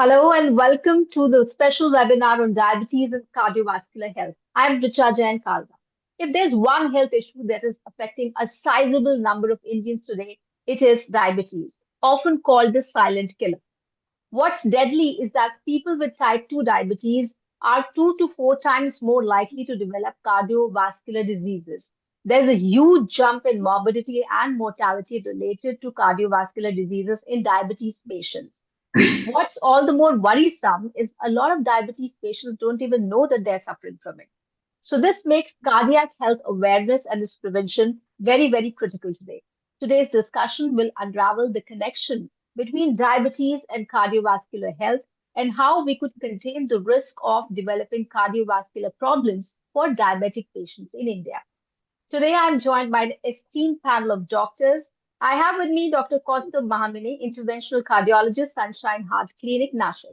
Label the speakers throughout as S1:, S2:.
S1: Hello and welcome to the special webinar on diabetes and cardiovascular health. I'm Richa. If there's one health issue that is affecting a sizable number of Indians today, it is diabetes, often called the silent killer. What's deadly is that people with type 2 diabetes are 2 to 4 times more likely to develop cardiovascular diseases. There's a huge jump in morbidity and mortality related to cardiovascular diseases in diabetes patients. What's all the more worrisome is a lot of diabetes patients don't even know that they're suffering from it. So this makes cardiac health awareness and its prevention very, very critical today. Today's discussion will unravel the connection between diabetes and cardiovascular health and how we could contain the risk of developing cardiovascular problems for diabetic patients in India. Today, I'm joined by an esteemed panel of doctors. I have with me Dr. Kaustubh Mahamine, Interventional Cardiologist, Sunshine Heart Clinic, Nashik.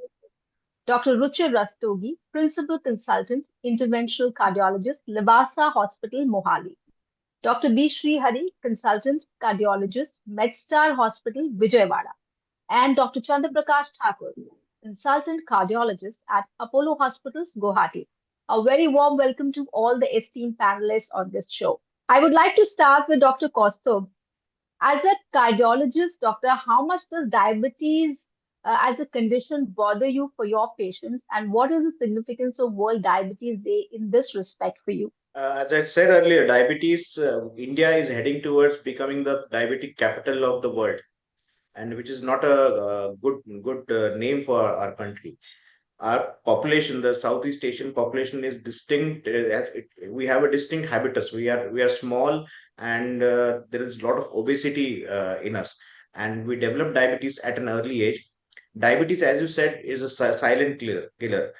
S1: Dr. Ruchir Rastogi, Principal Consultant, Interventional Cardiologist, Libasa Hospital, Mohali. Dr. B. Srihari, Consultant Cardiologist, MedStar Hospital, Vijayawada. And Dr. Chandra Prakash Thakur, Consultant Cardiologist at Apollo Hospitals, Guwahati. A very warm welcome to all the esteemed panelists on this show. I would like to start with Dr. Kaustubh. As a cardiologist, doctor, how much does diabetes as a condition bother you for your patients, and what is the significance of World Diabetes Day in this respect for you?
S2: As I said earlier, India is heading towards becoming the diabetic capital of the world, and which is not a good name for our country. Our population, the Southeast Asian population, is distinct. We have a distinct habitus. We are small, and there is a lot of obesity in us, and we develop diabetes at an early age. Diabetes, as you said, is a silent killer.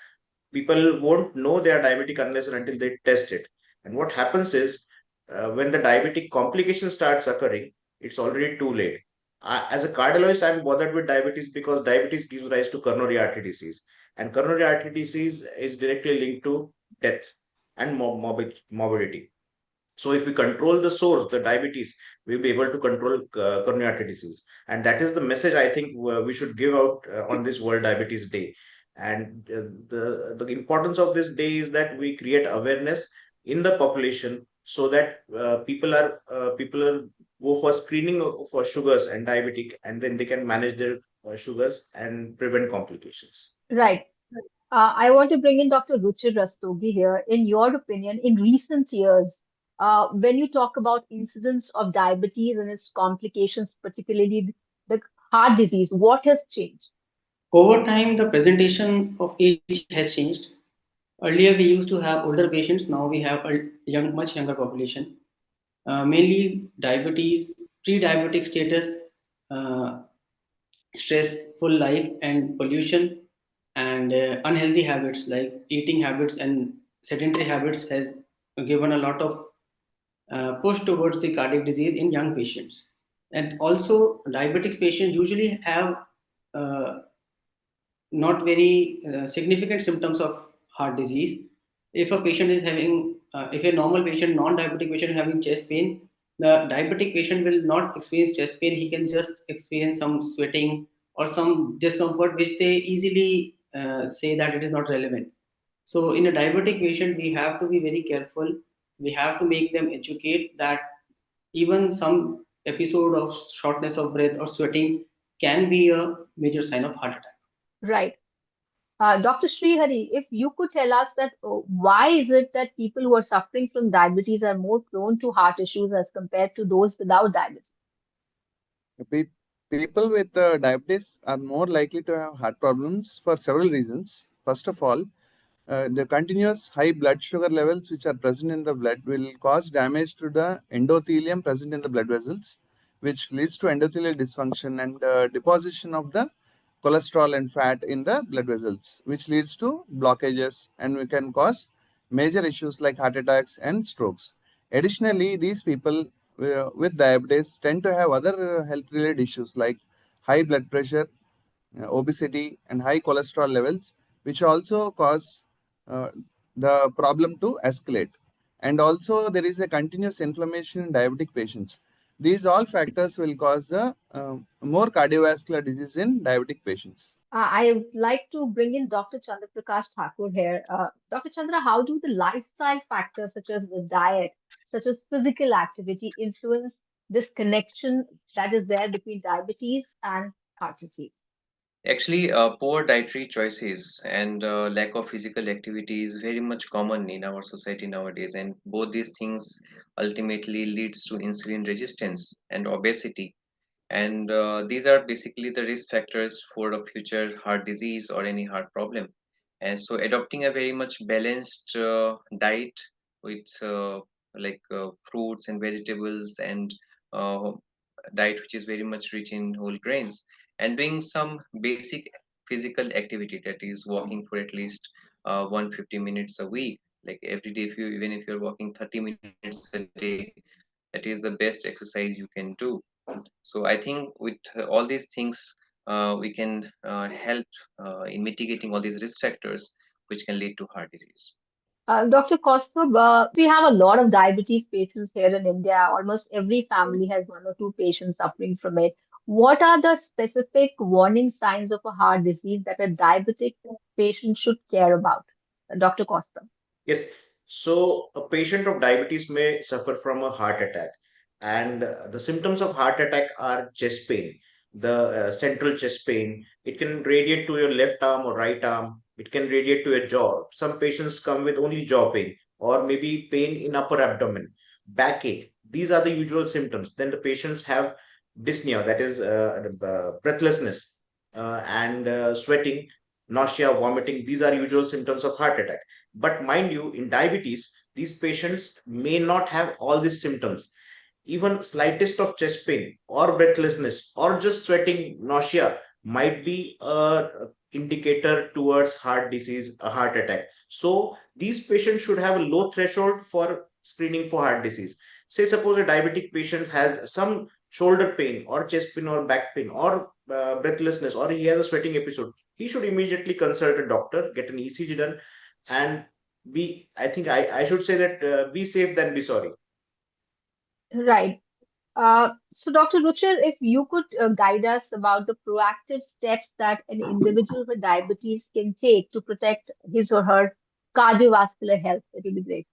S2: People won't know they are diabetic unless and until they test it. And what happens is, when the diabetic complication starts occurring, it's already too late. As a cardiologist, I'm bothered with diabetes because diabetes gives rise to coronary artery disease, and coronary artery disease is directly linked to death and morbidity. So if we control the source, the diabetes, we'll be able to control coronary artery disease. And that is the message I think we should give out on this World Diabetes Day. And the importance of this day is that we create awareness in the population so that people are go for screening for sugars and diabetic, and then they can manage their sugars and prevent complications.
S1: Right. I want to bring in Dr. Ruchir Rastogi here. In your opinion, in recent years, when you talk about incidence of diabetes and its complications, particularly the heart disease, what has changed?
S3: Over time, the presentation of age has changed. Earlier, we used to have older patients. Now we have a much younger population. Mainly diabetes, pre-diabetic status, uh, stressful life and pollution, and unhealthy habits like eating habits and sedentary habits has given a lot of push towards the cardiac disease in young patients. And also, diabetics patients usually have uh, not very significant symptoms of heart disease. If a patient is having, if a normal patient, non-diabetic patient is having chest pain, the diabetic patient will not experience chest pain. He can just experience some sweating or some discomfort, which they easily say that it is not relevant. So in a diabetic patient, we have to be very careful. We have to make them educate that even some episode of shortness of breath or sweating can be a major sign of heart attack.
S1: Right. Dr. Srihari, if you could tell us that why is it that people who are suffering from diabetes are more prone to heart issues as compared to those without diabetes?
S4: Pe- People with diabetes are more likely to have heart problems for several reasons. First of all, the continuous high blood sugar levels which are present in the blood will cause damage to the endothelium present in the blood vessels, which leads to endothelial dysfunction and deposition of the cholesterol and fat in the blood vessels, which leads to blockages and we can cause major issues like heart attacks and strokes. Additionally, these people with diabetes tend to have other health-related issues like high blood pressure, obesity, and high cholesterol levels, which also cause uh, the problem to escalate. And also, there is a continuous inflammation in diabetic patients. These all factors will cause more cardiovascular disease in diabetic patients.
S1: I would like to bring in Dr. Chandra Prakash Thakur here. Dr. Chandra, how do the lifestyle factors such as the diet, such as physical activity, influence this connection that is there between diabetes and heart disease?
S5: Actually, poor dietary choices and lack of physical activity is very much common in our society nowadays, and both these things ultimately leads to insulin resistance and obesity. And these are basically the risk factors for a future heart disease or any heart problem. And so, adopting a very much balanced diet with fruits and vegetables and uh, diet which is very much rich in whole grains, and doing some basic physical activity, that is walking for at least 150 minutes a week, like every day. If you, even if you're walking 30 minutes a day, that is the best exercise you can do. So I think with all these things, we can help in mitigating all these risk factors which can lead to heart disease.
S1: Dr. Kaustubh, we have a lot of diabetes patients here in India. Almost every family has one or two patients suffering from it. What are the specific warning signs of a heart disease that a diabetic patient should care about? Dr. Kaustubh.
S2: Yes. So a patient of diabetes may suffer from a heart attack, and the symptoms of heart attack are chest pain, the central chest pain. It can radiate to your left arm or right arm. It can radiate to your jaw. Some patients come with only jaw pain, or maybe pain in upper abdomen, backache. These are the usual symptoms. Then the patients have dyspnea, that is breathlessness, and sweating, nausea, vomiting. These are usual symptoms of heart attack. But mind you, in diabetes, these patients may not have all these symptoms. Even slightest of chest pain or breathlessness or just sweating, nausea might be a indicator towards heart disease, a heart attack. So these patients should have a low threshold for screening for heart disease. Say suppose a diabetic patient has some shoulder pain or chest pain or back pain or breathlessness, or he has a sweating episode, he should immediately consult a doctor, get an ECG done, and be, I think I should say that be safe than be sorry.
S1: Right. So, Dr. Ruchir, if you could guide us about the proactive steps that an individual with diabetes can take to protect his or her cardiovascular health, it would be great.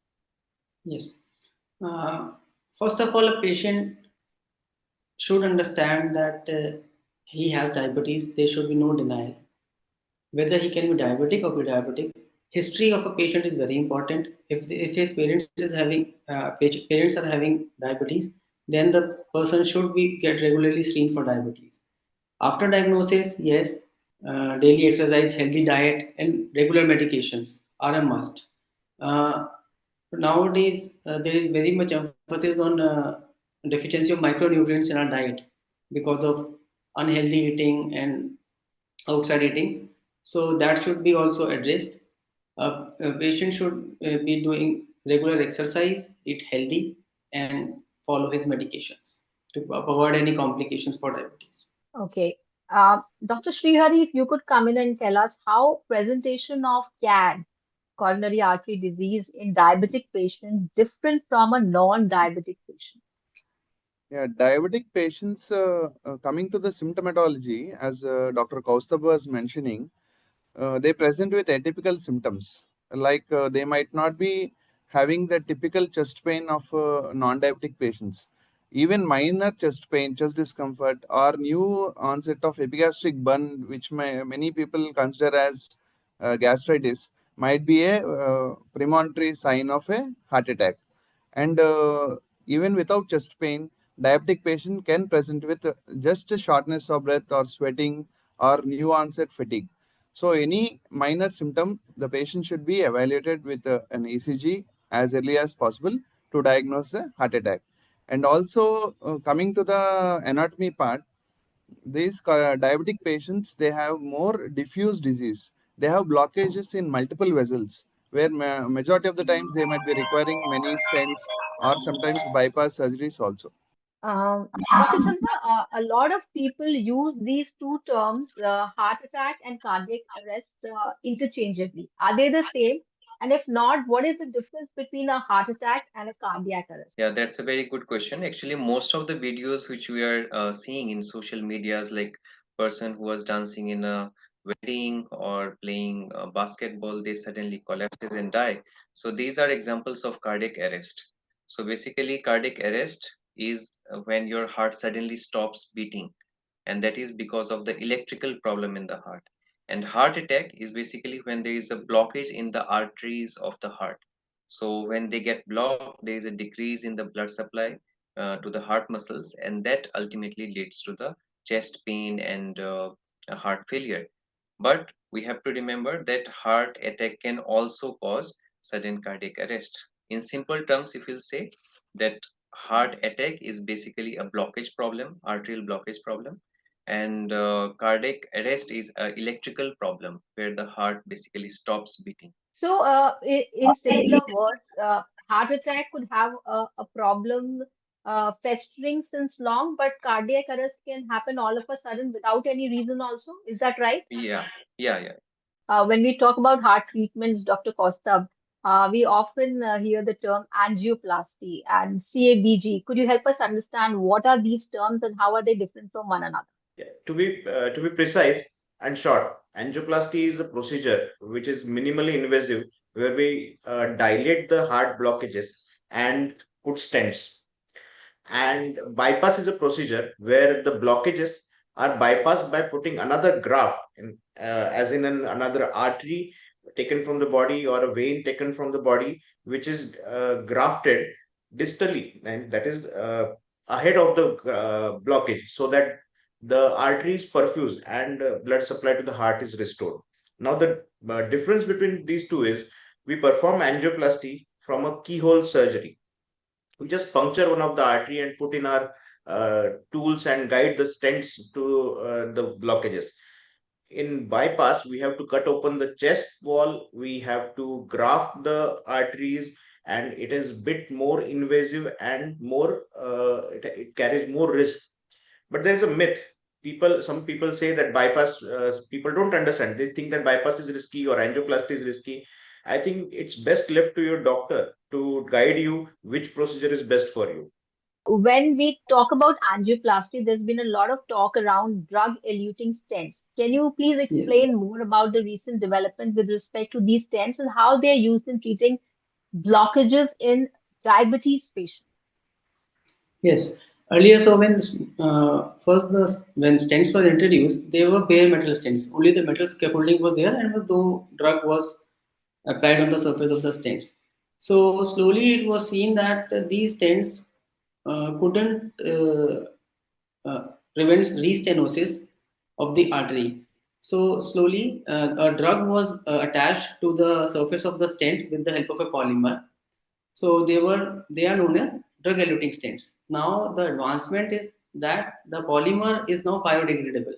S3: Yes. Uh, First of all, a patient should understand that he has diabetes. There should be no denial. Whether he can be diabetic or pre-diabetic, history of a patient is very important. If his parents is having parents are having diabetes, then the person should be get regularly screened for diabetes. After diagnosis, yes, daily exercise, healthy diet, and regular medications are a must. Uh, Nowadays, there is very much emphasis on deficiency of micronutrients in our diet because of unhealthy eating and outside eating. So that should be also addressed. A patient should be doing regular exercise, eat healthy, and follow his medications to avoid any complications for diabetes.
S1: Okay. Dr. Srihari, if you could come in and tell us how presentation of CAD, coronary artery disease, in diabetic patient different from a non-diabetic patient.
S4: Yeah, diabetic patients coming to the symptomatology, as Dr. Kaustubh was mentioning, they present with atypical symptoms. Like they might not be having the typical chest pain of non-diabetic patients. Even minor chest pain, chest discomfort, or new onset of epigastric burn, which many people consider as gastritis, might be a premonitory sign of a heart attack. And even without chest pain, diabetic patient can present with just a shortness of breath or sweating or new onset fatigue. So any minor symptom, the patient should be evaluated with an ECG as early as possible to diagnose a heart attack. And also coming to the anatomy part, these diabetic patients, they have more diffuse disease. They have blockages in multiple vessels, where majority of the times they might be requiring many stents or sometimes bypass surgeries also.
S1: Dr. Chandra, a lot of people use these two terms, heart attack and cardiac arrest, interchangeably. Are they the same? And if not, what is the difference between a heart attack and a cardiac arrest?
S5: Yeah, that's a very good question. Actually, most of the videos which we are seeing in social medias, like person who was dancing in a wedding or playing basketball, they suddenly collapses and die. So these are examples of cardiac arrest. So basically, cardiac arrest is when your heart suddenly stops beating, and that is because of the electrical problem in the heart. And heart attack is basically when there is a blockage in the arteries of the heart. So when they get blocked, there is a decrease in the blood supply to the heart muscles, and that ultimately leads to the chest pain and a heart failure. But we have to remember that heart attack can also cause sudden cardiac arrest. In simple terms, if you'll say that heart attack is basically a blockage problem, arterial blockage problem, and cardiac arrest is an electrical problem where the heart basically stops beating.
S1: So, in simpler words, heart attack could have a problem festering since long, but cardiac arrest can happen all of a sudden without any reason also. Is that right?
S5: Yeah, yeah, yeah.
S1: When we talk about heart treatments, Dr. Kaustubh, we often hear the term angioplasty and CABG. Could you help us understand what are these terms and how are they different from one another?
S2: Yeah, to be precise and short, angioplasty is a procedure which is minimally invasive, where we dilate the heart blockages and put stents. And bypass is a procedure where the blockages are bypassed by putting another graft, as in another artery taken from the body or a vein taken from the body, which is grafted distally, and that is ahead of the blockage, so that the artery is perfused and blood supply to the heart is restored. Now, the difference between these two is we perform angioplasty from a keyhole surgery. We just puncture one of the artery and put in our tools and guide the stents to the blockages. In bypass, we have to cut open the chest wall, we have to graft the arteries, and it is bit more invasive and more it carries more risk. But there is a myth. Some people say that bypass, people don't understand. They think that bypass is risky or angioplasty is risky. I think it's best left to your doctor to guide you which procedure is best for you.
S1: When we talk about angioplasty, there's been a lot of talk around drug-eluting stents. Can you please
S3: Yeah.
S1: explain more about the recent development with respect to these stents and how they're used in treating blockages in diabetes patients?
S3: Yes. Earlier, so when when stents were introduced, they were bare metal stents. Only the metal scaffolding was there, and was though drug was applied on the surface of the stents. So slowly, it was seen that these stents couldn't prevent restenosis of the artery. So slowly, a drug was attached to the surface of the stent with the help of a polymer. So they are known as drug eluting stents. Now the advancement is that the polymer is now biodegradable.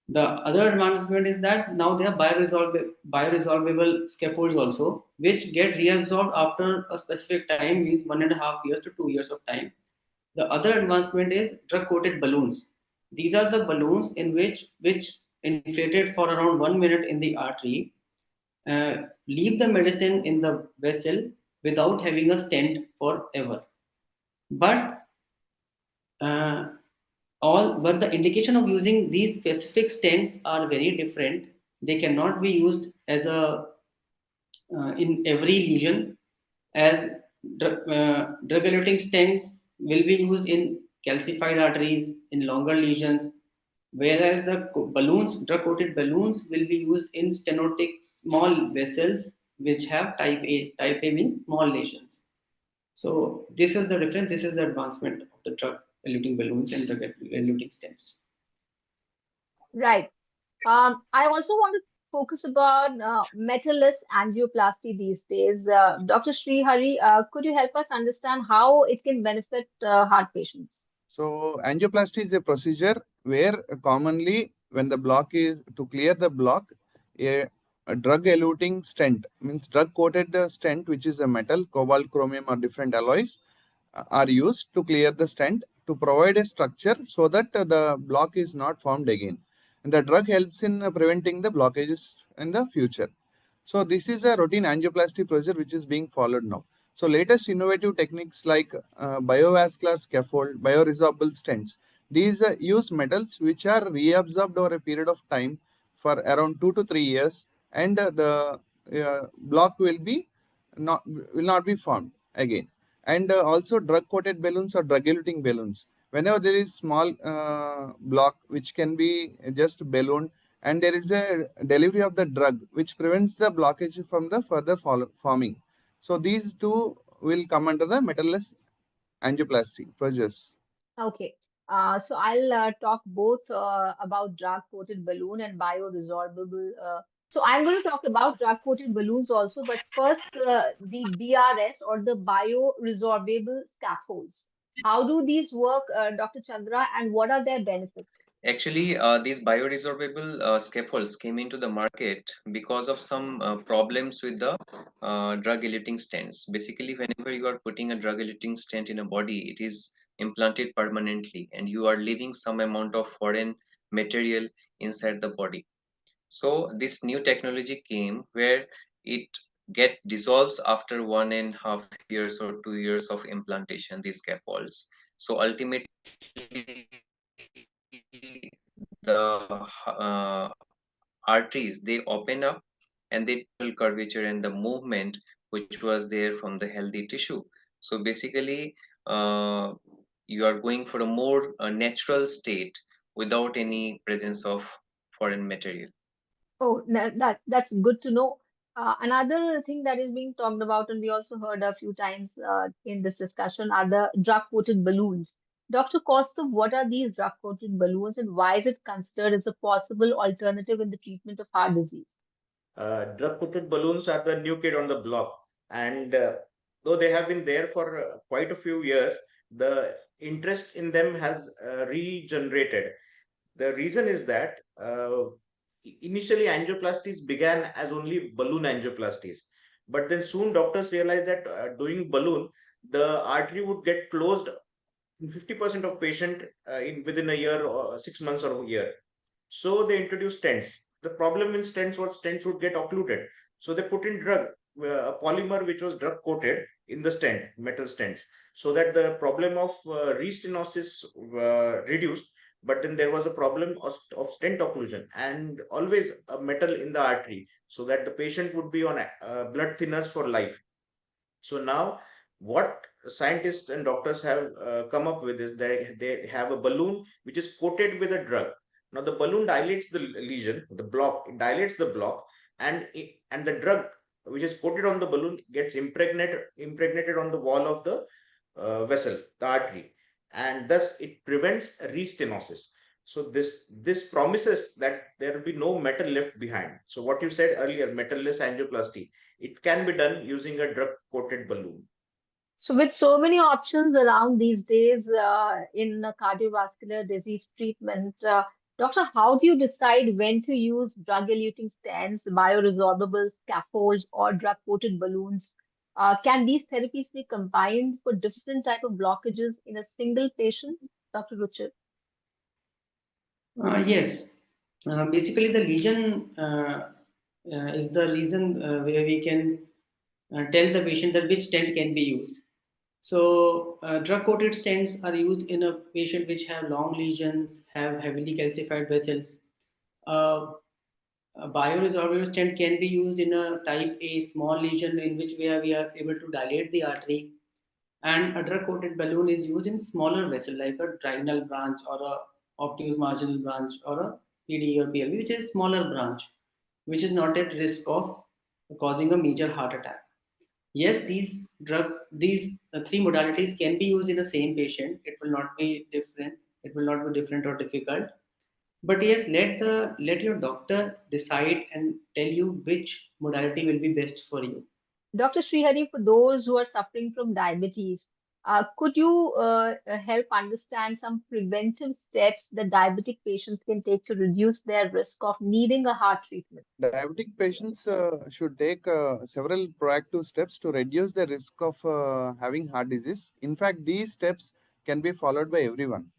S3: The other advancement is that now they are bioresorbable scaffolds also, which get reabsorbed after a specific time, means 1.5 years to 2 years of time. The other advancement is drug coated balloons. These are the balloons in which inflated for around 1 minute in the artery, leave the medicine in the vessel without having a stent forever. But uh, but the indication of using these specific stents are very different. They cannot be used as a in every lesion, as drug-eluting stents will be used in calcified arteries in longer lesions, whereas the balloons, drug-coated balloons, will be used in stenotic small vessels which have type A. Type A means small lesions. So this is the difference. This is the advancement of the drug-eluting balloons and drug-eluting stents.
S1: Right. I also want to focus about metalless angioplasty these days. Dr. Srihari, could you help us understand how it can benefit heart patients?
S4: So angioplasty is a procedure where commonly when the block is to clear the block, a drug eluting stent, means drug coated stent, which is a metal, cobalt, chromium or different alloys are used to clear the stent to provide a structure so that the block is not formed again. And the drug helps in preventing the blockages in the future. So this is a routine angioplasty procedure which is being followed now. So latest innovative techniques like biovascular scaffold, bioresorbable stents, these use metals which are reabsorbed over a period of time for around 2 to 3 years, and the block will not be formed again. And also drug coated balloons or drug eluting balloons. Whenever there is small block which can be just ballooned, and there is a delivery of the drug which prevents the blockage from the further forming. So these two will come under the metallless angioplasty procedures.
S1: Okay. So I'll talk both about drug-coated balloon and bioresorbable. So I'm going to talk about drug-coated balloons also, but first the BRS or the bioresorbable scaffolds. How do these work, Dr. Chandra, and what are their benefits?
S5: Actually, these bioresorbable scaffolds came into the market because of some problems with the drug-eluting stents. Basically, whenever you are putting a drug-eluting stent in a body, it is implanted permanently, and you are leaving some amount of foreign material inside the body. So this new technology came where it get dissolves after 1.5 years or 2 years of implantation, these scaffolds. So ultimately, the arteries they open up and they curvature and the movement which was there from the healthy tissue. So basically, you are going for a more natural state without any presence of foreign material.
S1: Oh, that's good to know. Another thing that is being talked about, and we also heard a few times in this discussion, are the drug-coated balloons. Dr. Kaustubh, what are these drug-coated balloons, and why is it considered as a possible alternative in the treatment of heart disease?
S2: Drug-coated balloons are the new kid on the block, and though they have been there for quite a few years, the interest in them has regenerated. The reason is that initially angioplasties began as only balloon angioplasties, but then soon doctors realized that doing balloon, the artery would get closed in 50% of patient in within a year or 6 months or a year. So they introduced stents. The problem in stents was stents would get occluded. So they put in drug, a polymer which was drug coated in the stent, metal stents, so that the problem of restenosis reduced. But then there was a problem of stent occlusion and always a metal in the artery, so that the patient would be on blood thinners for life. So now, what scientists and doctors have come up with is they have a balloon which is coated with a drug. Now the balloon dilates the lesion, the block dilates the block, and the drug which is coated on the balloon gets impregnated on the wall of the vessel, the artery, and thus it prevents restenosis. So this promises that there will be no metal left behind. So what you said earlier, metallless angioplasty, it can be done using a drug coated balloon.
S1: So, with so many options around these days in cardiovascular disease treatment, doctor, how do you decide when to use drug-eluting stents, bioresorbable scaffolds, or drug-coated balloons? Can these therapies be combined for different type of blockages in a single patient, Dr. Ruchir?
S3: Yes. Basically, the lesion is the reason where we can tell the patient that which stent can be used. So, drug-coated stents are used in a patient which have long lesions, have heavily calcified vessels. Uh, a bioresorbable stent can be used in a type A small lesion in which we are able to dilate the artery, and a drug-coated balloon is used in smaller vessel like a diagonal branch or a obtuse marginal branch or a PD or PLV, which is smaller branch, which is not at risk of causing a major heart attack. Yes, these drugs, these three modalities can be used in the same patient. It will not be different. It will not be different or difficult. But yes, let your doctor decide and tell you which modality will be best for you.
S1: Dr. Srihari, for those who are suffering from diabetes, could you help understand some preventive steps that diabetic patients can take to reduce their risk of needing a heart treatment?
S4: Diabetic patients should take several proactive steps to reduce the risk of having heart disease. In fact, these steps can be followed by everyone.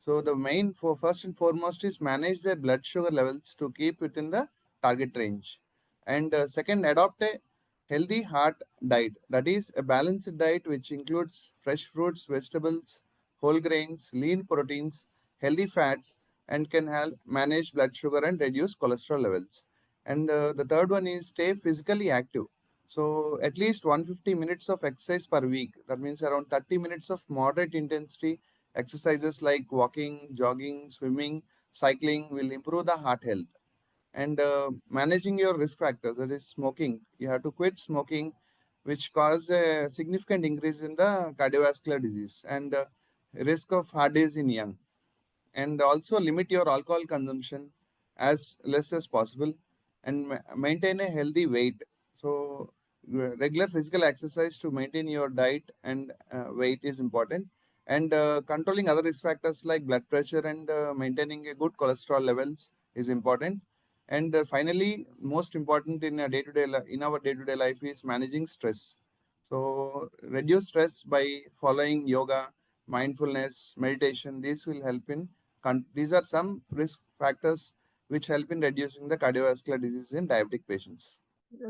S4: So the main for first and foremost is manage their blood sugar levels to keep within the target range. And second, adopt a healthy heart diet. That is a balanced diet which includes fresh fruits, vegetables, whole grains, lean proteins, healthy fats, and can help manage blood sugar and reduce cholesterol levels. And the third one is stay physically active. So at least 150 minutes of exercise per week. That means around 30 minutes of moderate intensity exercises like walking, jogging, swimming, cycling will improve the heart health. And managing your risk factors, that is smoking. You have to quit smoking, which cause a significant increase in the cardiovascular disease and risk of heart disease in young. And also limit your alcohol consumption as less as possible, and maintain a healthy weight. So regular physical exercise to maintain your diet and weight is important, and controlling other risk factors like blood pressure and maintaining a good cholesterol levels is important. And finally, most important in a in our day-to-day life is managing stress. So reduce stress by following yoga, mindfulness, meditation. These will help in these are some risk factors which help in reducing the cardiovascular disease in diabetic patients.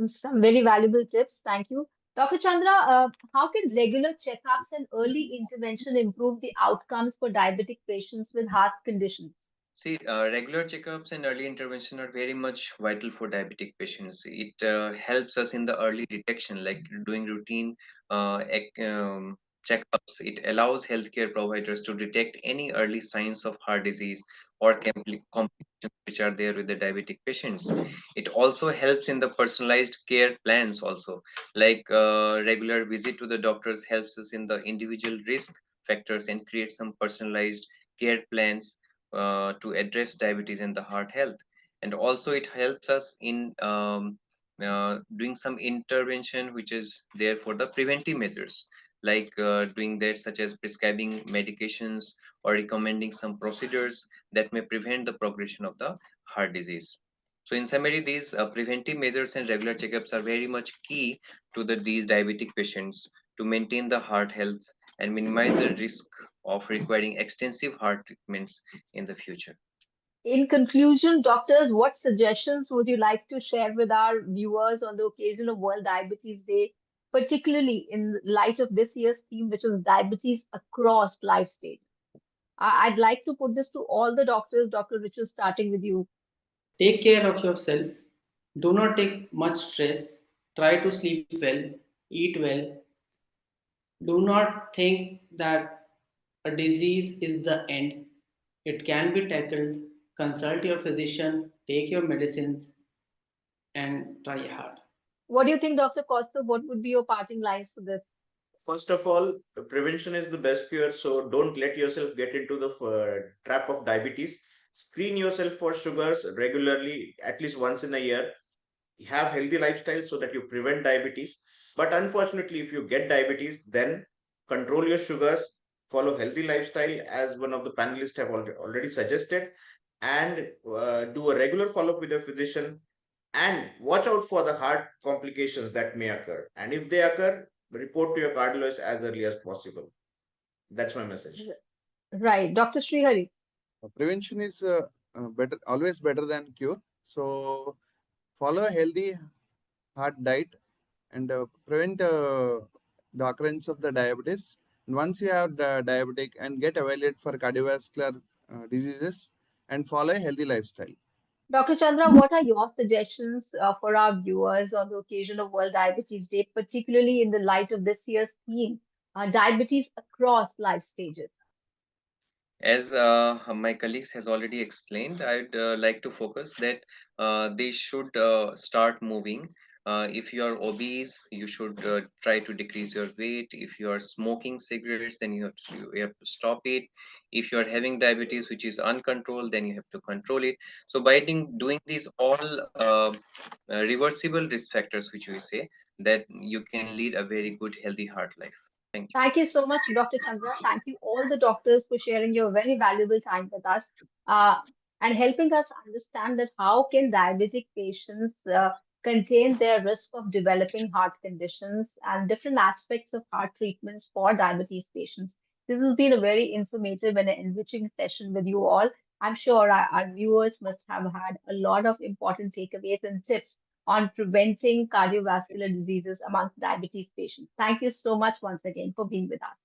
S1: Some very valuable tips. Thank you. Dr. Chandra, how can regular checkups and early intervention improve the outcomes for diabetic patients with heart conditions?
S5: See, regular checkups and early intervention are very much vital for diabetic patients. It helps us in the early detection, like doing routine checkups. It allows healthcare providers to detect any early signs of heart disease or complications which are there with the diabetic patients. It also helps in the personalized care plans also, like regular visit to the doctors helps us in the individual risk factors and create some personalized care plans to address diabetes and the heart health. And also it helps us in doing some intervention which is there for the preventive measures, like doing that such as prescribing medications or recommending some procedures that may prevent the progression of the heart disease. So in summary, these preventive measures and regular checkups are very much key to these diabetic patients to maintain the heart health and minimize the risk of requiring extensive heart treatments in the future.
S1: In conclusion, doctors, what suggestions would you like to share with our viewers on the occasion of World Diabetes Day, particularly in light of this year's theme, which is diabetes across life stages? I'd like to put this to all the doctors. Dr. Richard, starting with you.
S3: Take care of yourself. Do not take much stress. Try to sleep well, eat well. Do not think that a disease is the end. It can be tackled. Consult your physician, take your medicines, and try hard.
S1: What do you think, Dr. Costa? What would be your parting lines for this?
S2: First of all, prevention is the best cure. So don't let yourself get into the trap of diabetes. Screen yourself for sugars regularly, at least once in a year. Have healthy lifestyle so that you prevent diabetes. But unfortunately, if you get diabetes, then control your sugars, follow healthy lifestyle as one of the panelists have already suggested, and do a regular follow-up with your physician, and watch out for the heart complications that may occur. And if they occur, report to your cardiologist as early as possible. That's my message.
S1: Right. Dr. Srihari.
S4: Prevention is better, always better than cure. So follow a healthy heart diet and prevent the occurrence of the diabetes. And once you have diabetic, and get evaluated for cardiovascular diseases and follow a healthy lifestyle.
S1: Dr. Chandra, what are your suggestions for our viewers on the occasion of World Diabetes Day, particularly in the light of this year's theme, diabetes across life stages?
S5: As my colleagues has already explained, I'd like to focus that they should start moving. If you are obese, you should try to decrease your weight. If you are smoking cigarettes, then you have to stop it. If you are having diabetes, which is uncontrolled, then you have to control it. So by doing these all reversible risk factors, which we say, that you can lead a very good, healthy heart life. Thank you.
S1: Thank you so much, Dr. Chandra. Thank you all the doctors for sharing your very valuable time with us uh, and helping us understand that how can diabetic patients contain their risk of developing heart conditions and different aspects of heart treatments for diabetes patients. This has been a very informative and enriching session with you all. I'm sure our viewers must have had a lot of important takeaways and tips on preventing cardiovascular diseases amongst diabetes patients. Thank you so much once again for being with us.